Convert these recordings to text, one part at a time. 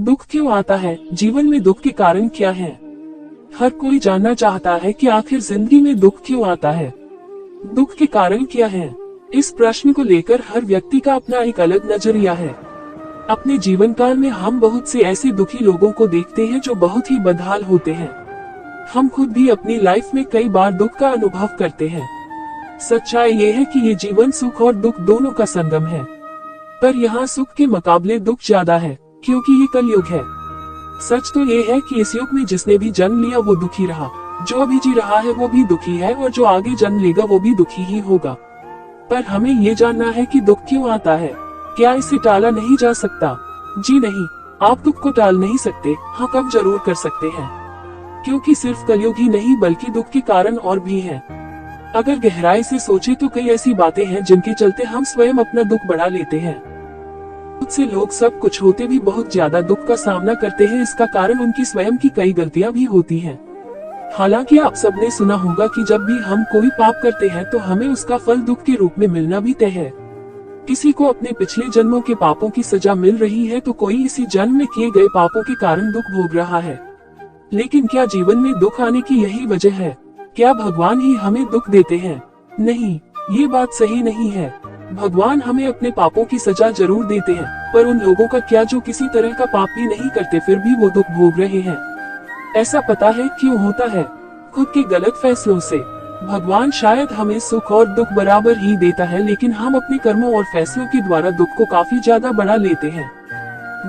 दुख क्यों आता है? जीवन में दुख के कारण क्या है? हर कोई जानना चाहता है कि आखिर जिंदगी में दुख क्यों आता है, दुख के कारण क्या है। इस प्रश्न को लेकर हर व्यक्ति का अपना एक अलग नजरिया है। अपने जीवन काल में हम बहुत से ऐसे दुखी लोगों को देखते हैं जो बहुत ही बदहाल होते हैं। हम खुद भी अपनी लाइफ में कई बार दुख का अनुभव करते हैं। सच्चाई ये है कि ये जीवन सुख और दुख दोनों का संगम है, पर यहाँ सुख के मुकाबले दुख ज्यादा है, क्योंकि ये कलयुग है। सच तो ये है कि इस युग में जिसने भी जन्म लिया वो दुखी रहा, जो अभी जी रहा है वो भी दुखी है, और जो आगे जन्म लेगा वो भी दुखी ही होगा। पर हमें ये जानना है कि दुख क्यों आता है, क्या इसे टाला नहीं जा सकता? जी नहीं, आप दुख को टाल नहीं सकते। हाँ, कम जरूर कर सकते हैं, क्योंकि सिर्फ कलयुग ही नहीं बल्कि दुख के कारण और भी हैं। अगर गहराई से सोचे तो कई ऐसी बातें हैं जिनके चलते हम स्वयं अपना दुख बढ़ा लेते हैं। बहुत से लोग सब कुछ होते भी बहुत ज्यादा दुख का सामना करते हैं। इसका कारण उनकी स्वयं की कई गलतियां भी होती हैं। हालांकि आप सबने सुना होगा कि जब भी हम कोई पाप करते हैं तो हमें उसका फल दुख के रूप में मिलना भी तय है। किसी को अपने पिछले जन्मों के पापों की सजा मिल रही है तो कोई इसी जन्म में किए गए पापों के कारण दुख भोग रहा है। लेकिन क्या जीवन में दुख आने की यही वजह है? क्या भगवान ही हमें दुख देते हैं? नहीं, ये बात सही नहीं है। भगवान हमें अपने पापों की सजा जरूर देते हैं, पर उन लोगों का क्या जो किसी तरह का पाप भी नहीं करते फिर भी वो दुख भोग रहे हैं। ऐसा पता है क्यों होता है? खुद के गलत फैसलों से। भगवान शायद हमें सुख और दुख बराबर ही देता है, लेकिन हम अपने कर्मों और फैसलों के द्वारा दुख को काफी ज्यादा बढ़ा लेते हैं।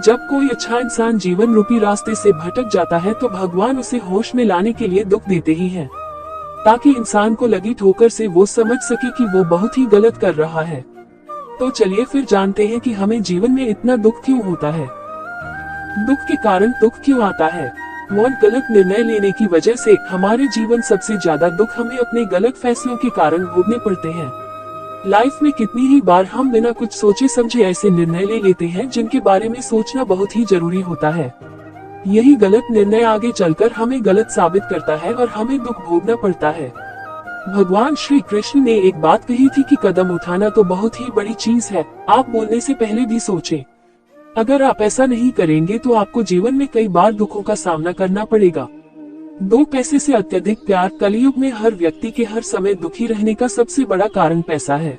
जब कोई अच्छा इंसान जीवन रूपी रास्ते से भटक जाता है तो भगवान उसे होश में लाने के लिए दुख देते ही हैं, ताकि इंसान को लगी ठोकर से वो समझ सके कि वो बहुत ही गलत कर रहा है। तो चलिए फिर जानते हैं कि हमें जीवन में इतना दुख क्यों होता है। दुख के कारण दुख क्यों आता है? और गलत निर्णय लेने की वजह से हमारे जीवन सबसे ज्यादा दुख हमें अपने गलत फैसलों के कारण भोगने पड़ते हैं। लाइफ में कितनी ही बार हम बिना कुछ सोचे समझे ऐसे निर्णय ले लेते हैं जिनके बारे में सोचना बहुत ही जरूरी होता है। यही गलत निर्णय आगे चलकर हमें गलत साबित करता है और हमें दुख भोगना पड़ता है। भगवान श्री कृष्ण ने एक बात कही थी कि कदम उठाना तो बहुत ही बड़ी चीज है, आप बोलने से पहले भी सोचें। अगर आप ऐसा नहीं करेंगे तो आपको जीवन में कई बार दुखों का सामना करना पड़ेगा। दो पैसे से अत्यधिक प्यार। कलयुग में हर व्यक्ति के हर समय दुखी रहने का सबसे बड़ा कारण पैसा है।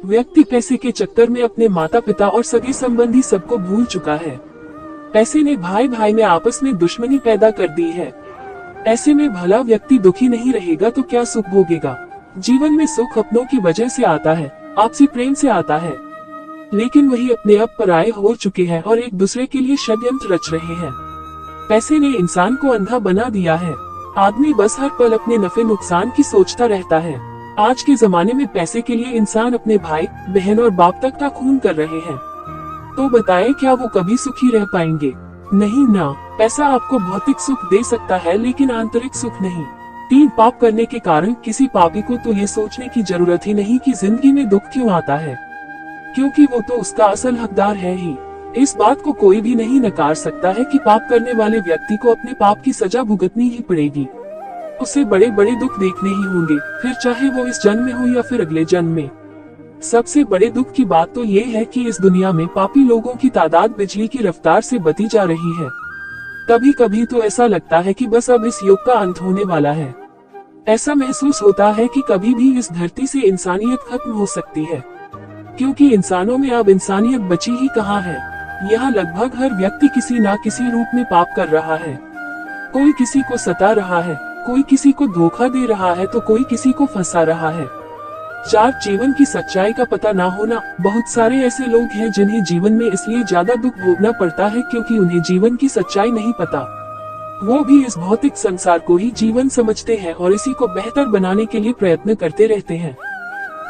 व्यक्ति पैसे के चक्कर में अपने माता पिता और सगे संबंधी सबको भूल चुका है। पैसे ने भाई भाई में आपस में दुश्मनी पैदा कर दी है। ऐसे में भला व्यक्ति दुखी नहीं रहेगा तो क्या सुख भोगेगा? जीवन में सुख अपनों की वजह से आता है, आपसी प्रेम से आता है, लेकिन वही अपने अब पराये हो चुके हैं और एक दूसरे के लिए षड्यंत्र रच रहे हैं। पैसे ने इंसान को अंधा बना दिया है। आदमी बस हर पल अपने नफे नुकसान की सोचता रहता है। आज के जमाने में पैसे के लिए इंसान अपने भाई बहन और बाप तक का खून कर रहे हैं। तो बताएं क्या वो कभी सुखी रह पाएंगे? नहीं ना। पैसा आपको भौतिक सुख दे सकता है लेकिन आंतरिक सुख नहीं। 3 पाप करने के कारण किसी पापी को तो ये सोचने की जरूरत ही नहीं कि जिंदगी में दुख क्यों आता है, क्योंकि वो तो उसका असल हकदार है ही। इस बात को कोई भी नहीं नकार सकता है कि पाप करने वाले व्यक्ति को अपने पाप की सजा भुगतनी ही पड़ेगी। उसे बड़े बड़े दुख देखने ही होंगे, फिर चाहे वो इस जन्म में हो या फिर अगले जन्म में। सबसे बड़े दुख की बात तो ये है कि इस दुनिया में पापी लोगों की तादाद बिजली की रफ्तार से बढ़ती जा रही है। कभी कभी तो ऐसा लगता है कि बस अब इस युग का अंत होने वाला है। ऐसा महसूस होता है कि कभी भी इस धरती से इंसानियत खत्म हो सकती है, क्योंकि इंसानों में अब इंसानियत बची ही कहाँ है। यहाँ लगभग हर व्यक्ति किसी न किसी रूप में पाप कर रहा है। कोई किसी को सता रहा है, कोई किसी को धोखा दे रहा है तो कोई किसी को फंसा रहा है। 4 जीवन की सच्चाई का पता ना होना। बहुत सारे ऐसे लोग हैं जिन्हें जीवन में इसलिए ज्यादा दुख भोगना पड़ता है क्योंकि उन्हें जीवन की सच्चाई नहीं पता। वो भी इस भौतिक संसार को ही जीवन समझते हैं और इसी को बेहतर बनाने के लिए प्रयत्न करते रहते हैं,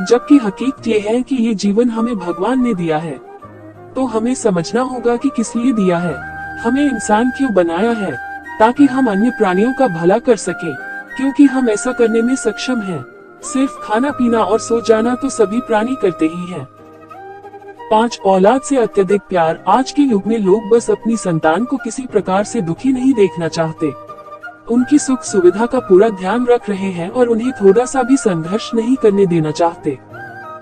जबकि हकीकत ये है कि ये जीवन हमें भगवान ने दिया है। तो हमें समझना होगा कि किस लिए दिया है, हमें इंसान क्यों बनाया है, ताकि हम अन्य प्राणियों का भला कर सके, क्योंकि हम ऐसा करने में सक्षम हैं। सिर्फ खाना पीना और सो जाना तो सभी प्राणी करते ही हैं। 5 औलाद से अत्यधिक प्यार। आज के युग में लोग बस अपनी संतान को किसी प्रकार से दुखी नहीं देखना चाहते। उनकी सुख सुविधा का पूरा ध्यान रख रहे हैं और उन्हें थोड़ा सा भी संघर्ष नहीं करने देना चाहते।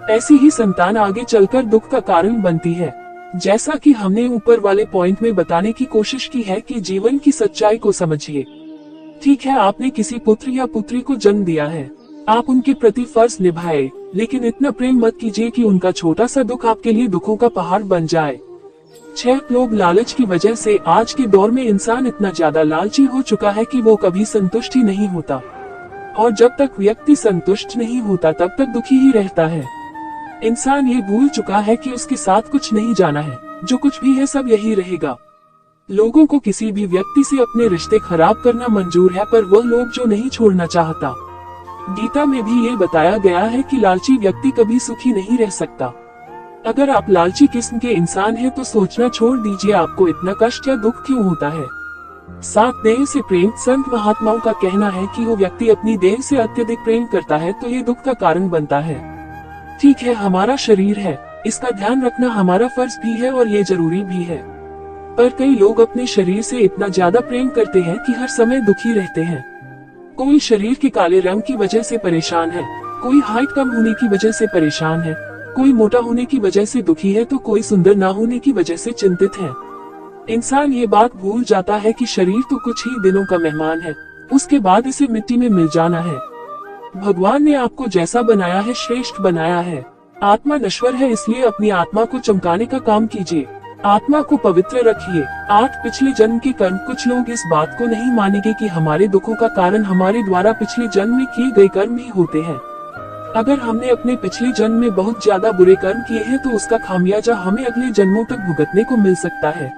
ऐसी ही संतान आगे चलकर दुख का कारण बनती है। जैसा कि हमने ऊपर वाले पॉइंट में बताने की कोशिश की है कि जीवन की सच्चाई को समझिए। ठीक है, आपने किसी पुत्र या पुत्री को जन्म दिया है, आप उनके प्रति फर्ज निभाए, लेकिन इतना प्रेम मत कीजिए कि उनका छोटा सा दुख आपके लिए दुखों का पहाड़ बन जाए। 6 लोग लालच की वजह से आज के दौर में इंसान इतना ज्यादा लालची हो चुका है कि वो कभी संतुष्ट ही नहीं होता, और जब तक व्यक्ति संतुष्ट नहीं होता तब तक दुखी ही रहता है। इंसान ये भूल चुका है कि उसके साथ कुछ नहीं जाना है, जो कुछ भी है सब यही रहेगा। लोगों को किसी भी व्यक्ति से अपने रिश्ते खराब करना मंजूर है, पर वह लोग जो नहीं छोड़ना चाहता। गीता में भी ये बताया गया है कि लालची व्यक्ति कभी सुखी नहीं रह सकता। अगर आप लालची किस्म के इंसान हैं तो सोचना छोड़ दीजिए आपको इतना कष्ट या दुख क्यों होता है। साथ देह से प्रेम, संत महात्माओं का कहना है कि वो व्यक्ति अपनी देह से अत्यधिक प्रेम करता है तो ये दुख का कारण बनता है। ठीक है, हमारा शरीर है, इसका ध्यान रखना हमारा फर्ज भी है और ये जरूरी भी है, पर कई लोग अपने शरीर से इतना ज्यादा प्रेम करते हैं कि हर समय दुखी रहते हैं। कोई शरीर के काले रंग की वजह से परेशान है, कोई हाइट कम होने की वजह से परेशान है, कोई मोटा होने की वजह से दुखी है तो कोई सुंदर ना होने की वजह से चिंतित है। इंसान ये बात भूल जाता है कि शरीर तो कुछ ही दिनों का मेहमान है, उसके बाद इसे मिट्टी में मिल जाना है। भगवान ने आपको जैसा बनाया है श्रेष्ठ बनाया है। आत्मा नश्वर है, इसलिए अपनी आत्मा को चमकाने का काम कीजिए, आत्मा को पवित्र रखिए। 8 पिछले जन्म के कर्म। कुछ लोग इस बात को नहीं मानेंगे कि हमारे दुखों का कारण हमारे द्वारा पिछले जन्म में किए गए कर्म ही होते हैं। अगर हमने अपने पिछले जन्म में बहुत ज्यादा बुरे कर्म किए हैं तो उसका खामियाजा हमें अगले जन्मों तक भुगतने को मिल सकता है।